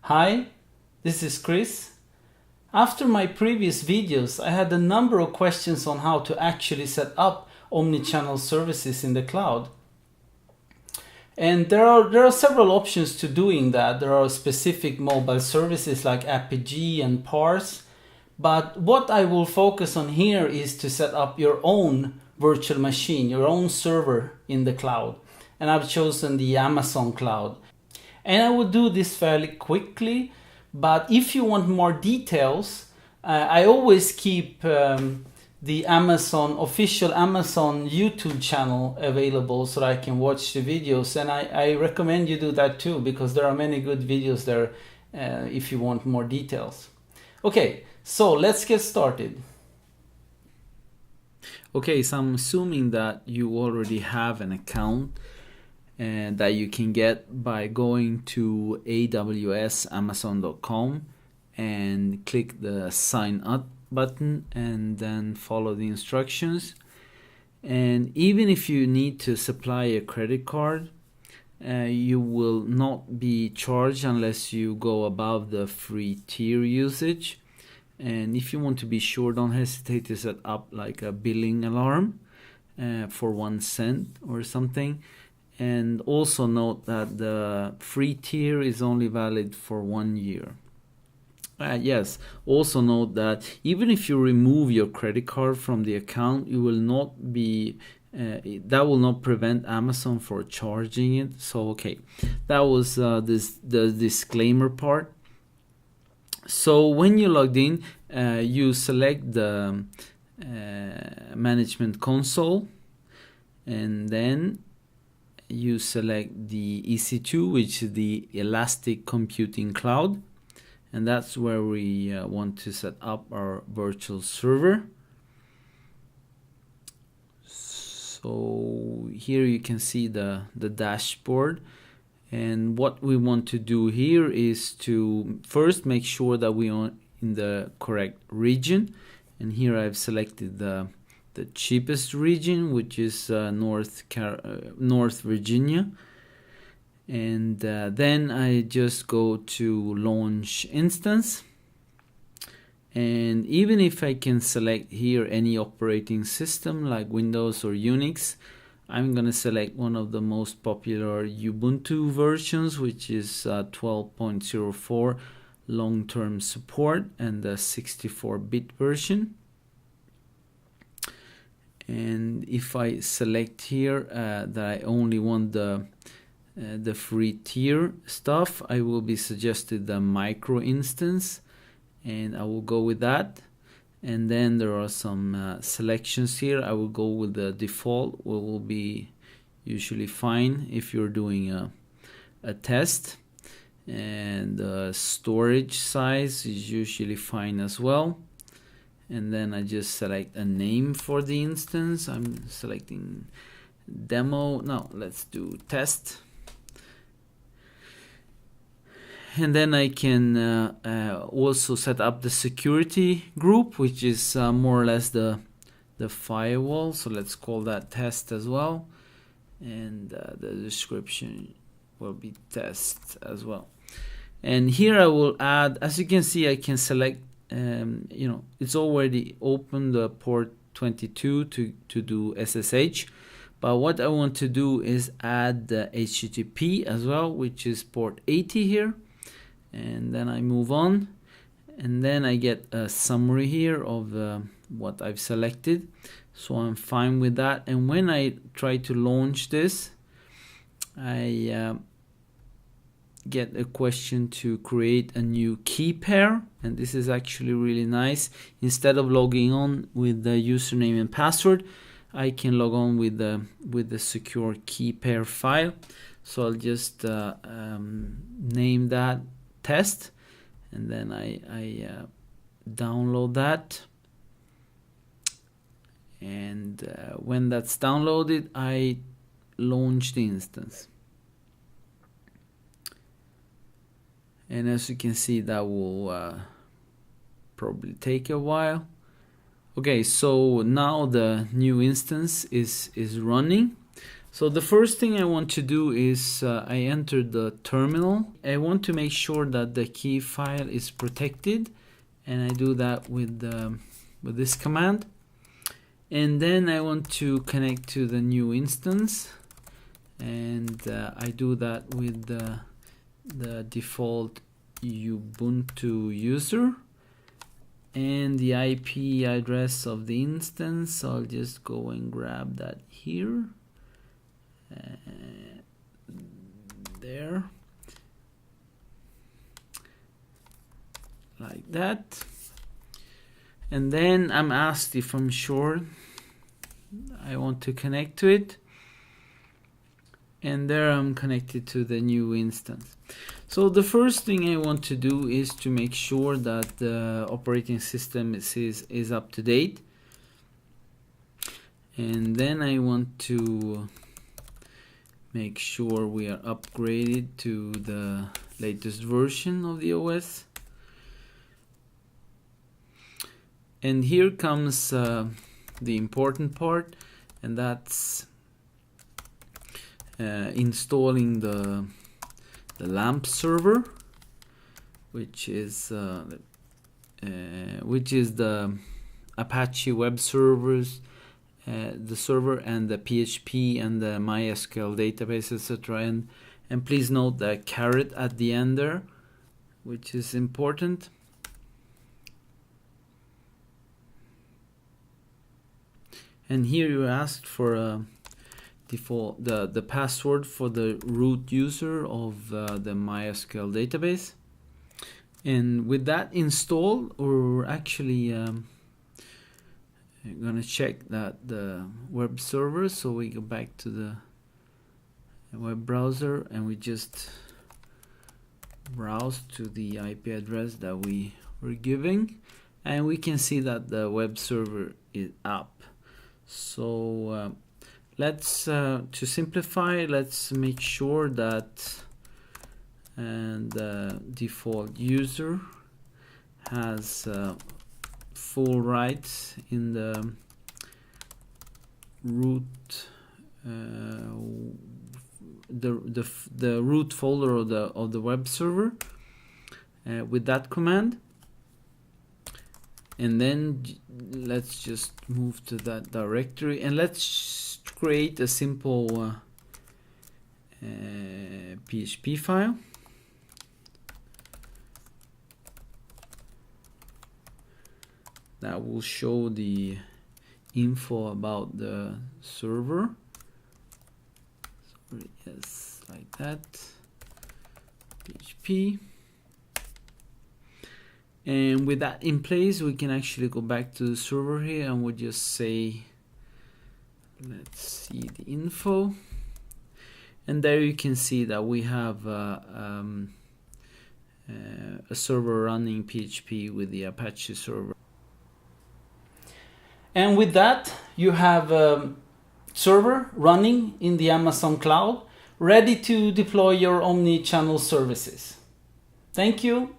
Hi, this is Chris. After my previous videos, I had a number of questions on how to actually set up omnichannel services in the cloud. And there are several options to doing that. There are specific mobile services like apt-get and parse. But what I will focus on here is to set up your own virtual machine, your own server in the cloud. And I've chosen the Amazon cloud. And I will do this fairly quickly, but if you want more details, I always keep the official Amazon YouTube channel available so that I can watch the videos. And I recommend you do that too, because there are many good videos there if you want more details. Okay, so let's get started. Okay, so I'm assuming that you already have an account and that you can get by going to awsamazon.com and click the sign up button and then follow the instructions. And even if you need to supply a credit card, you will not be charged unless you go above the free tier usage. And if you want to be sure, don't hesitate to set up like a billing alarm for 1 cent or something. And also note that the free tier is only valid for 1 year. Yes, also note that even if you remove your credit card from the account, you will not be that will not prevent Amazon for charging it. So okay, that was the disclaimer part. So when you logged in, you select the management console, and then you select the EC2, which is the Elastic Computing Cloud, and that's where we want to set up our virtual server. So here you can see the dashboard, and what we want to do here is to first make sure that we are in the correct region, and here I've selected the cheapest region, which is North Virginia, and then I just go to launch instance, and even if I can select here any operating system like Windows or Unix, I'm gonna select one of the most popular Ubuntu versions, which is 12.04 long-term support and the 64-bit version. And if I select here that I only want the free tier stuff, I will be suggested the micro instance, and I will go with that. And then there are some selections here. I will go with the default, what will be usually fine if you're doing a test, and the storage size is usually fine as well. And then I just select a name for the instance. I'm selecting demo. No, let's do test. And then I can also set up the security group, which is more or less the firewall. So let's call that test as well. And the description will be test as well. And here I will add, as you can see, I can select it's already open the port 22 to do SSH, but what I want to do is add the HTTP as well, which is port 80 here, and then I move on, and then I get a summary here of what I've selected, so I'm fine with that. And when I try to launch this, I get a question to create a new key pair, and this is actually really nice. Instead of logging on with the username and password, I can log on with the secure key pair file. So I'll just name that test, and then I download that, and when that's downloaded, I launch the instance. And as you can see, that will probably take a while. Okay, so now the new instance is running. So the first thing I want to do is I enter the terminal. I want to make sure that the key file is protected, and I do that with this command. And then I want to connect to the new instance, and I do that with the default Ubuntu user and the IP address of the instance. So I'll just go and grab that here. There, like that. And then I'm asked if I'm sure I want to connect to it, and there I'm connected to the new instance. So the first thing I want to do is to make sure that the operating system is up to date, and then I want to make sure we are upgraded to the latest version of the OS. And here comes the important part, and that's installing the LAMP server, which is the Apache web servers, the server, and the PHP and the MySQL database, etc. And please note the caret at the end there, which is important. And here you asked for a default the password for the root user of the MySQL database. And with that installed, or actually I'm gonna check that the web server. So we go back to the web browser and we just browse to the IP address that we were giving, and we can see that the web server is up. So let's to simplify, let's make sure that the default user has full rights in the root the root folder of the web server with that command. And then let's just move to that directory, and let's create a simple PHP file. That will show the info about the server. So yes, like that. PHP. And with that in place, we can actually go back to the server here, and we'll just say, let's see the info. And there you can see that we have a server running PHP with the Apache server. And with that, you have a server running in the Amazon cloud, ready to deploy your omni-channel services. Thank you.